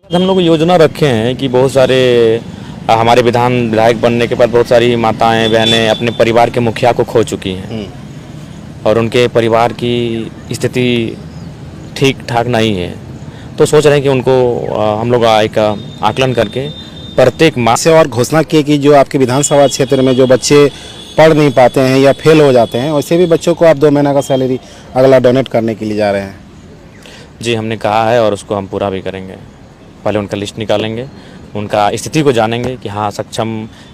हम लोग योजना रखे हैं कि बहुत सारे हमारे विधायक बनने के बाद बहुत सारी माताएं बहनें अपने परिवार के मुखिया को खो चुकी हैं और उनके परिवार की स्थिति ठीक ठाक नहीं है। तो सोच रहे हैं कि उनको हम लोग एक आकलन करके प्रत्येक माह से और घोषणा की कि जो आपके विधानसभा क्षेत्र में जो बच्चे पढ़ नहीं पाते हैं या फेल हो जाते हैं वैसे भी बच्चों को आप 2 महीना का सैलरी अगला डोनेट करने के लिए जा रहे हैं। जी हमने कहा है और उसको हम पूरा भी करेंगे। पहले उनका लिस्ट निकालेंगे, उनका स्थिति को जानेंगे कि हाँ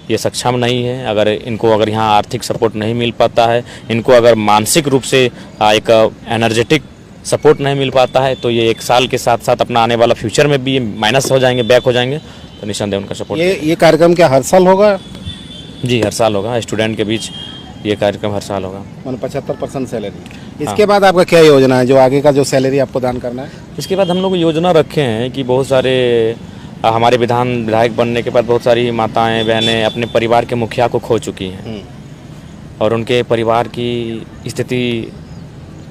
ये सक्षम नहीं है। अगर इनको यहाँ आर्थिक सपोर्ट नहीं मिल पाता है, इनको अगर मानसिक रूप से एक एनर्जेटिक सपोर्ट नहीं मिल पाता है तो ये 1 साल के साथ साथ अपना आने वाला फ्यूचर में भी माइनस हो जाएंगे, बैक हो जाएंगे। तो निसंदेह उनका सपोर्ट। ये कार्यक्रम क्या हर साल होगा? जी हर साल होगा। स्टूडेंट के बीच ये कार्यक्रम हर साल होगा। 75% सैलरी। इसके बाद आपका क्या योजना है, जो आगे का जो सैलरी आपको दान करना है? इसके बाद हम लोग योजना रखे हैं कि बहुत सारे हमारे विधायक बनने के बाद बहुत सारी माताएं बहनें अपने परिवार के मुखिया को खो चुकी हैं और उनके परिवार की स्थिति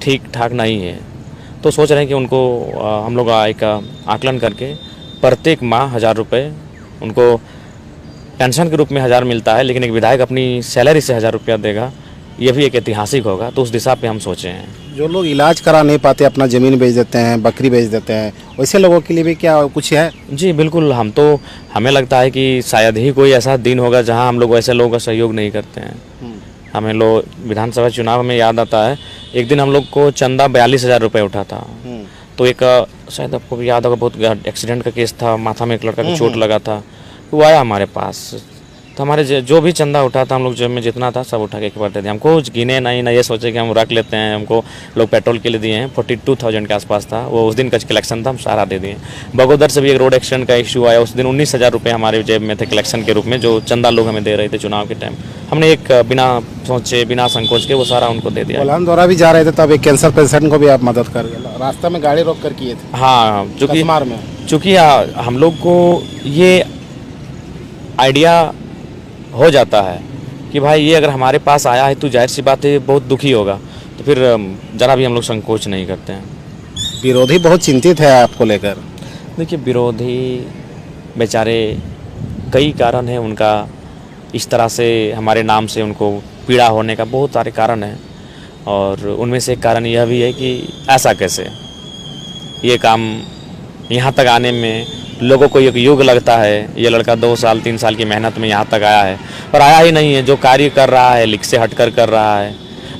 ठीक ठाक नहीं है। तो सोच रहे हैं कि उनको हम लोग एक आकलन करके प्रत्येक माह 1000 रुपये उनको पेंशन के रूप में 1000 मिलता है, लेकिन एक विधायक अपनी सैलरी से 1000 रुपया देगा, ये भी एक ऐतिहासिक होगा। तो उस दिशा पे हम सोचे हैं। जो लोग इलाज करा नहीं पाते, अपना ज़मीन बेच देते हैं, बकरी बेच देते हैं, वैसे लोगों के लिए भी क्या कुछ है? जी बिल्कुल। हमें लगता है कि शायद ही कोई ऐसा दिन होगा जहां हम लोग वैसे लोगों का सहयोग नहीं करते हैं। हमें विधानसभा चुनाव में याद आता है, एक दिन हम लोग को चंदा 42,000 रुपये उठा था। तो एक शायद आपको भी याद होगा, बहुत एक्सीडेंट का केस था, माथा में एक लड़का को चोट लगा था। वो आया हमारे पास, तो हमारे जो भी चंदा उठा था हम लोग जेब में जितना था सब उठा के एक बार दे दिया। हमको कुछ गिने नहीं ना ये सोचे कि हम रख लेते हैं। हमको लोग पेट्रोल के लिए दिए हैं, 42,000 के आसपास था वो। उस दिन का कलेक्शन था, हम सारा दे दिए। बगोदर से भी एक रोड एक्सीडेंट का इशू आया, उस दिन 19,000 रुपये हमारे जेब में थे कलेक्शन के रूप में, जो चंदा लोग हमें दे रहे थे चुनाव के टाइम। हमने एक बिना सोचे बिना संकोच के वो सारा उनको दे दिया। कोल्हान द्वारा भी जा रहे थे तब एक कैंसर पेशेंट को भी आप मदद कर गए, रास्ते में गाड़ी रोक कर किए थे। हाँ, चूँकि हम लोग को ये आइडिया हो जाता है कि भाई ये अगर हमारे पास आया है तो जाहिर सी बात है बहुत दुखी होगा, तो फिर ज़रा भी हम लोग संकोच नहीं करते हैं। विरोधी बहुत चिंतित है आपको लेकर। देखिए विरोधी बेचारे कई कारण हैं उनका, इस तरह से हमारे नाम से उनको पीड़ा होने का बहुत सारे कारण हैं। और उनमें से एक कारण यह भी है कि ऐसा कैसे ये काम यहाँ तक आने में लोगों को एक युग लगता है। ये लड़का 2 साल 3 साल की मेहनत में यहाँ तक आया है, और आया ही नहीं है। जो कार्य कर रहा है लिख से हटकर कर रहा है।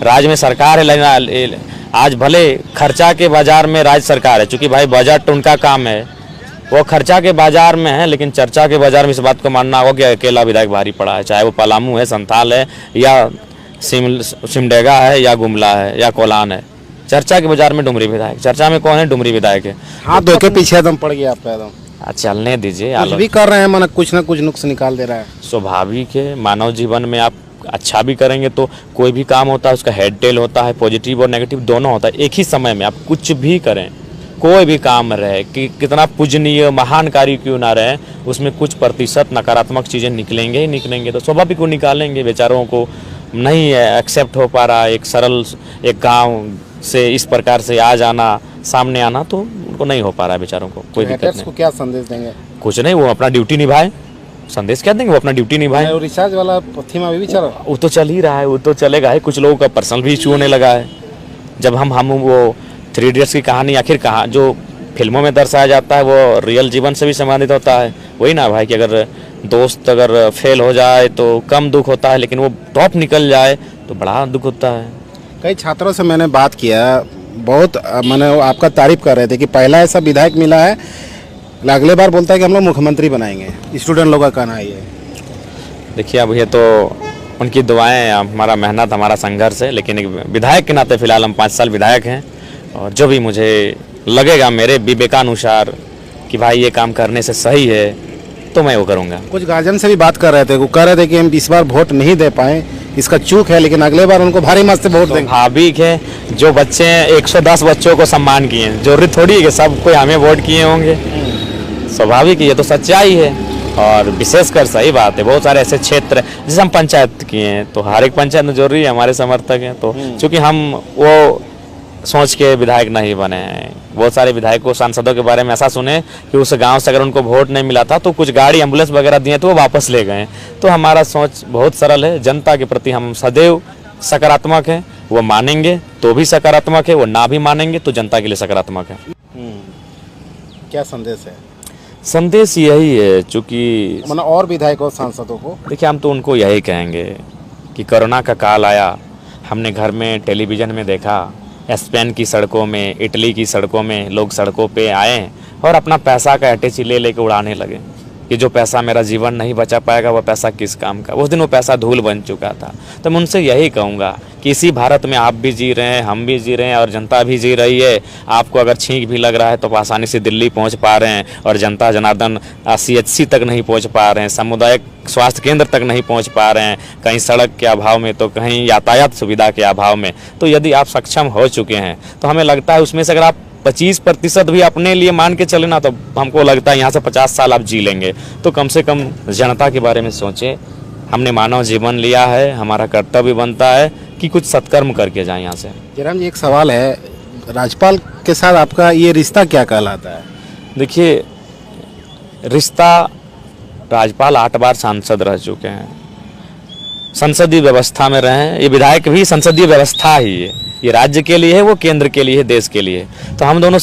राज्य में सरकार है, आज भले खर्चा के बाजार में राज्य सरकार है, चूँकि भाई बजट उनका काम है, वो खर्चा के बाजार में है, लेकिन चर्चा के बाजार में इस बात को मानना होगा कि अकेला विधायक भारी पड़ा है। चाहे वो पलामू है, संथाल है, या सिमडेगा है, या गुमला है, या कोलान है। चर्चा के बाजार में डुमरी विधायक, चर्चा में कौन है? डुमरी विधायक है। हाँ, दो के पीछे एकदम पड़ गया आपका एकदम। चलने दीजिए, कुछ भी कर रहे हैं, मन कुछ ना कुछ नुक्स निकाल दे रहा है। स्वाभाविक है, मानव जीवन में आप अच्छा भी करेंगे तो कोई भी काम होता है उसका हेड टेल होता है, पॉजिटिव और नेगेटिव दोनों होता है। एक ही समय में आप कुछ भी करें, कोई भी काम रहे कि कितना पूजनीय महान कार्य क्यों ना रहे, उसमें कुछ प्रतिशत नकारात्मक चीज़ें निकलेंगे ही निकलेंगे। तो स्वाभाविक वो निकालेंगे। बेचारों को नहीं एक्सेप्ट हो पा रहा एक सरल एक गाँव से इस प्रकार से आ जाना, सामने आना, तो उनको नहीं हो पा रहा है बेचारों को। कोई दिक्कत नहीं। को क्या संदेश देंगे? कुछ नहीं, वो अपना ड्यूटी निभाए। संदेश क्या देंगे? वो अपना ड्यूटी निभाए। रिचार्ज वाला थीम अभी भी चल रहा है? वो तो चल ही रहा है, वो तो चलेगा ही। कुछ लोगों का पर्सनल भी इशू होने लगा है। जब हम वो 3 इडियट्स की कहानी आखिर कहाँ जो फिल्मों में दर्शाया जाता है वो रियल जीवन से भी संबंधित होता है। वही ना भाई कि अगर दोस्त अगर फेल हो जाए तो कम दुख होता है, लेकिन वो टॉप निकल जाए तो बड़ा दुख होता है। कई छात्रों से मैंने बात किया, बहुत मैंने आपका तारीफ कर रहे थे कि पहला ऐसा विधायक मिला है, अगले बार बोलता है कि हम लोग मुख्यमंत्री बनाएंगे। स्टूडेंट लोगों का कहना है ये। देखिए अब ये तो उनकी दुआएं, हमारा मेहनत, हमारा संघर्ष है। लेकिन एक विधायक के नाते फिलहाल हम 5 साल विधायक हैं, और जो भी मुझे लगेगा मेरे विवेकानुसार कि भाई ये काम करने से सही है तो मैं वो करूँगा। कुछ गार्जियन से भी बात कर रहे थे, वो कह रहे थे कि हम इस बार वोट नहीं दे पाए, इसका चूक है, लेकिन अगले बार उनको भारी मत से वोट देंगे। स्वाभाविक है, जो बच्चे 110 बच्चों को सम्मान किए हैं, जरूरी थोड़ी है कि सब कोई हमें वोट किए होंगे। स्वाभाविक है, ये तो सच्चाई है। और विशेषकर सही बात है, बहुत सारे ऐसे क्षेत्र जैसे हम पंचायत किए हैं, तो हर एक पंचायत में जरूरी है हमारे समर्थक हैं। तो चूँकि हम वो सोच के विधायक नहीं बने हैं। बहुत सारे विधायकों सांसदों के बारे में ऐसा सुने कि उस गांव से अगर उनको वोट नहीं मिला था तो कुछ गाड़ी एम्बुलेंस वगैरह दिए तो वो वापस ले गए। तो हमारा सोच बहुत सरल है, जनता के प्रति हम सदैव सकारात्मक हैं। वो मानेंगे तो भी सकारात्मक है, वो ना भी मानेंगे तो जनता के लिए सकारात्मक है। क्या संदेश है? संदेश यही है, चूँकि मतलब और विधायकों सांसदों को देखिए हम तो उनको यही कहेंगे कि कोरोना का काल आया, हमने घर में टेलीविज़न में देखा, स्पेन की सड़कों में, इटली की सड़कों में लोग सड़कों पे आए और अपना पैसा का अटैची ले लेके उड़ाने लगे कि जो पैसा मेरा जीवन नहीं बचा पाएगा वह पैसा किस काम का। उस दिन वो पैसा धूल बन चुका था। तो मैं उनसे यही कहूँगा कि इसी भारत में आप भी जी रहे हैं, हम भी जी रहे हैं और जनता भी जी रही है। आपको अगर छींक भी लग रहा है तो आप आसानी से दिल्ली पहुँच पा रहे हैं और जनता जनार्दन CHC तक नहीं पहुँच पा रहे हैं, सामुदायिक स्वास्थ्य केंद्र तक नहीं पहुँच पा रहे हैं, कहीं सड़क के अभाव में तो कहीं यातायात सुविधा के अभाव में। तो यदि आप सक्षम हो चुके हैं तो हमें लगता है उसमें से अगर आप 25% भी अपने लिए मान के चले ना तो हमको लगता है यहाँ से 50 साल आप जी लेंगे। तो कम से कम जनता के बारे में सोचें। हमने मानव जीवन लिया है, हमारा कर्तव्य बनता है कि कुछ सत्कर्म करके जाएं यहाँ से। जयराम जी, एक सवाल है, राज्यपाल के साथ आपका ये रिश्ता क्या कहलाता है? देखिए, रिश्ता, राज्यपाल 8 बार सांसद रह चुके हैं, संसदीय व्यवस्था में रहे हैं। ये विधायक भी संसदीय व्यवस्था ही है, ये राज्य के लिए है, वो केंद्र के लिए है, देश के लिए। तो हम दोनों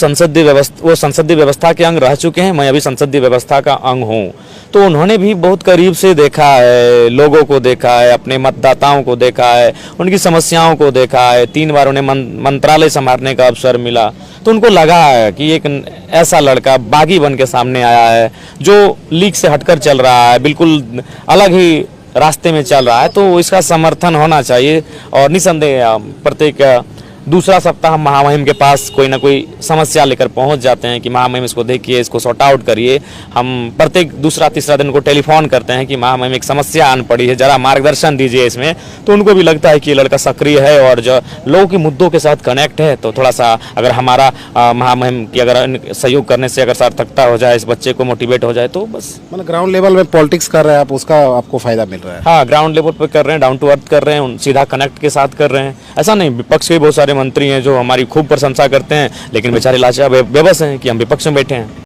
वो संसदीय व्यवस्था के अंग रह चुके हैं, मैं अभी संसदीय व्यवस्था का अंग हूँ। तो उन्होंने भी बहुत करीब से देखा है, लोगों को देखा है, अपने मतदाताओं को देखा है, उनकी समस्याओं को देखा है। 3 बार उन्हें मंत्रालय संभालने का अवसर मिला तो उनको लगा है कि एक ऐसा लड़का बागी बन के सामने आया है जो लीग से हटकर चल रहा है, बिल्कुल अलग ही रास्ते में चल रहा है, तो इसका समर्थन होना चाहिए। और निसंदेह प्रत्येक दूसरा सप्ताह हम महामहिम के पास कोई ना कोई समस्या लेकर पहुंच जाते हैं कि महामहिम इसको देखिए, इसको सॉर्ट आउट करिए। हम प्रत्येक दूसरा तीसरा दिन को टेलीफोन करते हैं कि महामहिम एक समस्या आन पड़ी है, जरा मार्गदर्शन दीजिए इसमें। तो उनको भी लगता है कि ये लड़का सक्रिय है और जो लोगों के मुद्दों के साथ कनेक्ट है। तो थोड़ा सा अगर हमारा महामहिम की अगर सहयोग करने से अगर सार्थकता हो जाए, इस बच्चे को मोटिवेट हो जाए तो बस। मतलब ग्राउंड लेवल में पॉलिटिक्स कर रहे हैं आप, उसका आपको फायदा मिल रहा है? हाँ, ग्राउंड लेवल पर कर रहे हैं, डाउन टू अर्थ कर रहे हैं, सीधा कनेक्ट के साथ कर रहे हैं। ऐसा नहीं, विपक्ष के बहुत सारे मंत्री हैं जो हमारी खूब प्रशंसा करते हैं लेकिन बेचारे लाचार बेबस हैं कि हम विपक्ष में बैठे हैं।